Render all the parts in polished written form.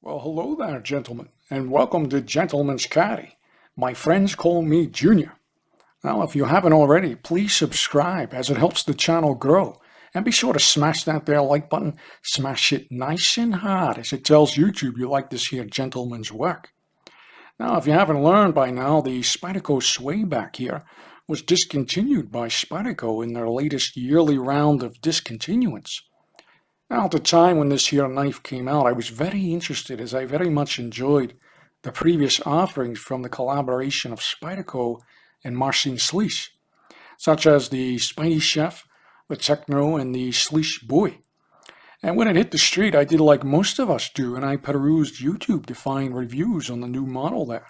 Well, hello there, gentlemen, and welcome to Gentleman's Caddy. My friends call me Junior. Now, if you haven't already, please subscribe as it helps the channel grow. And be sure to smash that there like button, smash it nice and hard as it tells YouTube you like this here gentleman's work. Now, if you haven't learned by now, the Spyderco Swayback here was discontinued by Spyderco in their latest yearly round of discontinuance. Now, at the time when this here knife came out, I was very interested as I very much enjoyed the previous offerings from the collaboration of Spyderco and Marcin Slice, such as the Spidey Chef, the Techno, and the Slice Boy. And when it hit the street, I did like most of us do, and I perused YouTube to find reviews on the new model there.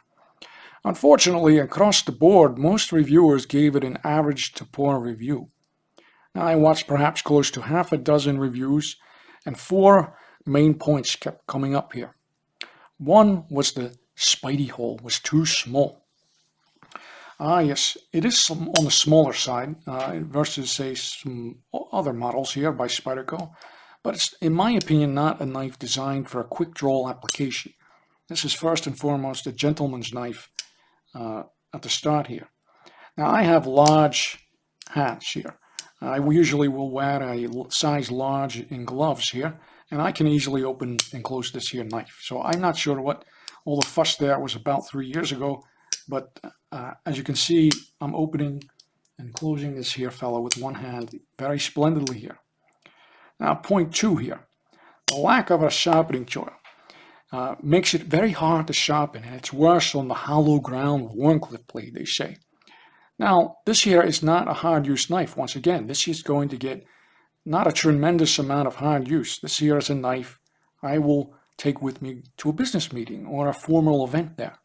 Unfortunately, across the board, most reviewers gave it an average to poor review. Now, I watched perhaps close to half a dozen reviews, and four main points kept coming up here. One was the Spidey hole was too small. Yes, it is on the smaller side versus, say, some other models here by Spyderco, but it's, in my opinion, not a knife designed for a quick draw application. This is first and foremost a gentleman's knife at the start here. Now, I have large hands here. I usually will wear a size large in gloves here, and I can easily open and close this here knife. So I'm not sure what all the fuss there was about 3 years ago, but as you can see, I'm opening and closing this here fellow with one hand very splendidly here. Now, point two here, the lack of a sharpening choil makes it very hard to sharpen, and it's worse on the hollow ground Wharncliffe blade, they say. Now, this here is not a hard use knife. Once again, this is going to get not a tremendous amount of hard use. This here is a knife I will take with me to a business meeting or a formal event there.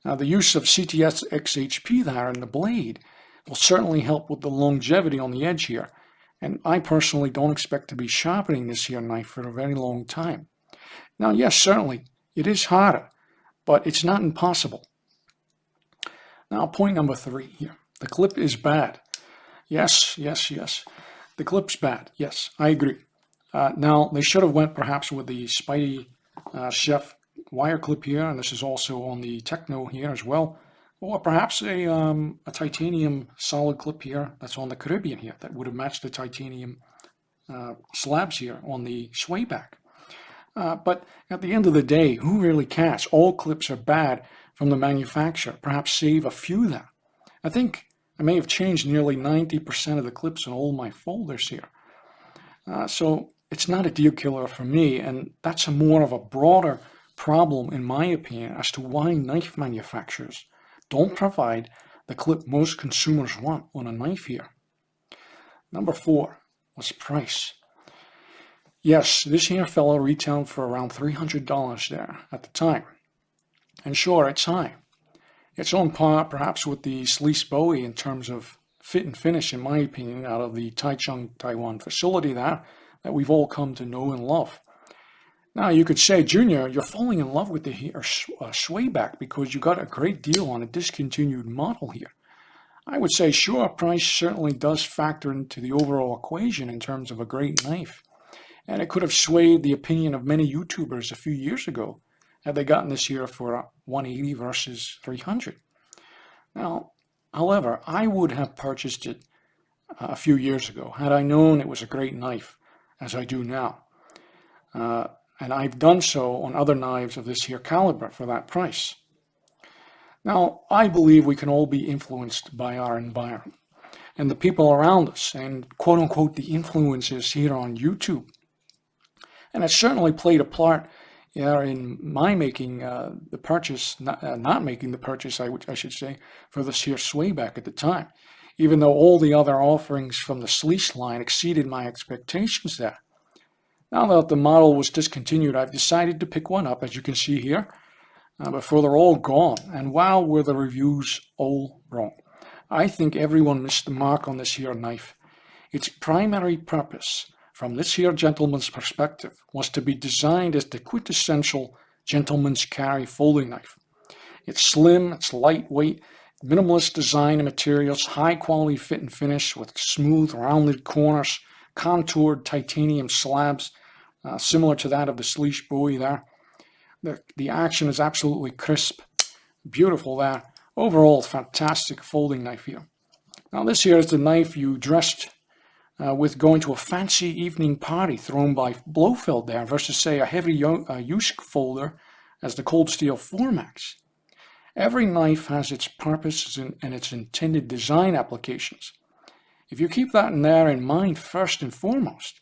Now, the use of CTS XHP there in the blade will certainly help with the longevity on the edge here. And I personally don't expect to be sharpening this here knife for a very long time. Now, yes, certainly, it is harder, but it's not impossible. Now, point number three here. The clip is bad. Yes. The clip's bad. Yes, I agree. Now, they should have went perhaps with the Spidey Chef wire clip here, and this is also on the Techno here as well. Or perhaps a titanium solid clip here that's on the Caribbean here that would have matched the titanium slabs here on the Swayback. But at the end of the day, who really cares? All clips are bad from the manufacturer. Perhaps save a few there. I think I may have changed nearly 90% of the clips in all my folders here. So it's not a deal killer for me, and that's more of a broader problem in my opinion as to why knife manufacturers don't provide the clip most consumers want on a knife here. Number four was price. Yes, this here fellow retailed for around $300 there at the time. And sure, it's high. It's on par perhaps with the Slice Bowie in terms of fit and finish, in my opinion, out of the Taichung, Taiwan facility there that we've all come to know and love. Now, you could say, Junior, you're falling in love with the here Swayback because you got a great deal on a discontinued model here. I would say, sure, price certainly does factor into the overall equation in terms of a great knife. And it could have swayed the opinion of many YouTubers a few years ago had they gotten this here for 180 versus 300. Now, however, I would have purchased it a few years ago had I known it was a great knife, as I do now. And I've done so on other knives of this here caliber for that price. Now, I believe we can all be influenced by our environment and the people around us and quote-unquote the influencers here on YouTube. And it certainly played a part in my making the purchase, not making the purchase, I should say, for this here Swayback at the time, even though all the other offerings from the Slice line exceeded my expectations there. Now that the model was discontinued, I've decided to pick one up, as you can see here, before they're all gone. And wow, were the reviews all wrong. I think everyone missed the mark on this here knife. Its primary purpose, from this here gentleman's perspective, was to be designed as the quintessential gentleman's carry folding knife. It's slim, it's lightweight, minimalist design and materials, high quality fit and finish with smooth rounded corners, contoured titanium slabs, similar to that of the Slice Bowie there. The action is absolutely crisp, beautiful there. Overall, fantastic folding knife here. Now this here is the knife you dressed with going to a fancy evening party thrown by Blofeld there versus say a heavy use folder as the Cold Steel 4MAX. Every knife has its purpose and its intended design applications. If you keep that in mind first and foremost,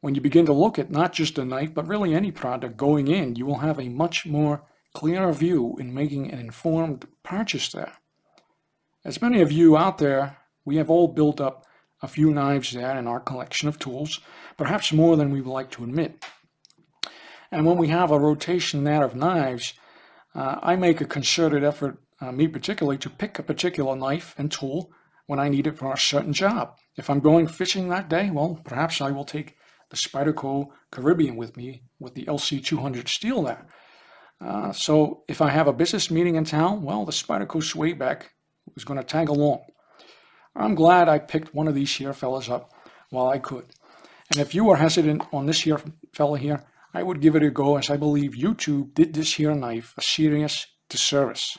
when you begin to look at not just a knife, but really any product going in, you will have a much more clearer view in making an informed purchase there. As many of you out there, we have all built up a few knives there in our collection of tools, perhaps more than we would like to admit. And when we have a rotation there of knives, I make a concerted effort, me particularly, to pick a particular knife and tool when I need it for a certain job. If I'm going fishing that day, well, perhaps I will take the Spyderco Caribbean with me with the LC200 steel there. So if I have a business meeting in town, well, the Spyderco Swayback is going to tag along. I'm glad I picked one of these here fellas up while I could. And if you were hesitant on this here fella here, I would give it a go, as I believe YouTube did this here knife a serious disservice.